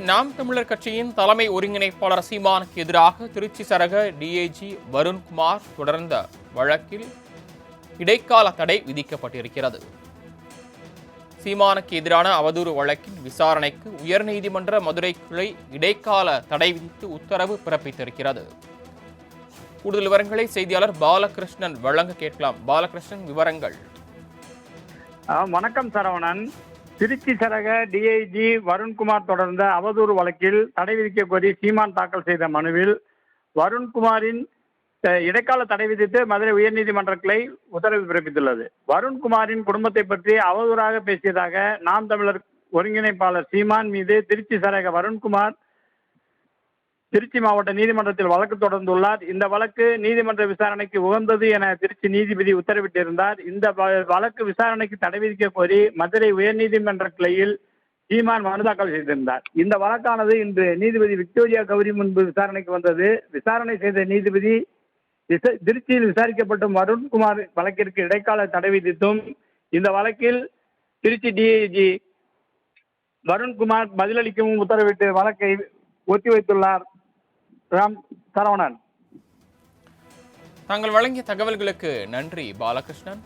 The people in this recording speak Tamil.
நாம் தமிழர் கட்சியின் தலைமை ஒருங்கிணைப்பாளர் சீமானுக்கு எதிராக திருச்சி சரக டிஐஜி வருண்குமார் தொடர்ந்த வழக்கில் இடைக்கால தடை விதிக்கப்பட்டிருக்கிறது. சீமானுக்கு எதிரான அவதூறு வழக்கின் விசாரணைக்கு உயர்நீதிமன்ற மதுரை கிளை இடைக்கால தடை விதித்து உத்தரவு பிறப்பித்திருக்கிறது. கூடுதல் விவரங்களை செய்தியாளர் பாலகிருஷ்ணன் வழங்க கேட்கலாம். பாலகிருஷ்ணன், விவரங்கள். வணக்கம் சரவணன். திருச்சி சரக டிஐஜி வருண்குமார் தொடர்ந்த அவதூறு வழக்கில் தடை விதிக்க கோரி சீமான் தாக்கல் செய்த மனுவில் வருண்குமாரின் இடைக்கால தடை விதித்து மதுரை உயர்நீதிமன்ற கிளை உத்தரவு பிறப்பித்துள்ளது. வருண்குமாரின் குடும்பத்தை பற்றி அவதூறாக பேசியதாக நாம் தமிழர் ஒருங்கிணைப்பாளர் சீமான் மீது திருச்சி சரக வருண்குமார் திருச்சி மாவட்ட நீதிமன்றத்தில் வழக்கு தொடர்ந்துள்ளார். இந்த வழக்கு நீதிமன்ற விசாரணைக்கு உகந்தது என திருச்சி நீதிபதி உத்தரவிட்டிருந்தார். இந்த வழக்கு விசாரணைக்கு தடை விதிக்க கோரி மதுரை உயர்நீதிமன்ற கிளையில் சீமான் மனு தாக்கல் செய்திருந்தார். இந்த வழக்கானது இன்று நீதிபதி விக்டோரியா கௌரி முன்பு விசாரணைக்கு வந்தது. விசாரணை செய்த நீதிபதி திருச்சியில் விசாரிக்கப்படும் வருண்குமார் வழக்கிற்கு இடைக்கால தடை விதித்தும் இந்த வழக்கில் திருச்சி டிஐஜி வருண்குமார் பதிலளிக்கவும் உத்தரவிட்டு வழக்கை ஒத்திவைத்துள்ளார். சரவணன், தாங்கள் வழங்கிய தகவல்களுக்கு நன்றி பாலகிருஷ்ணன்.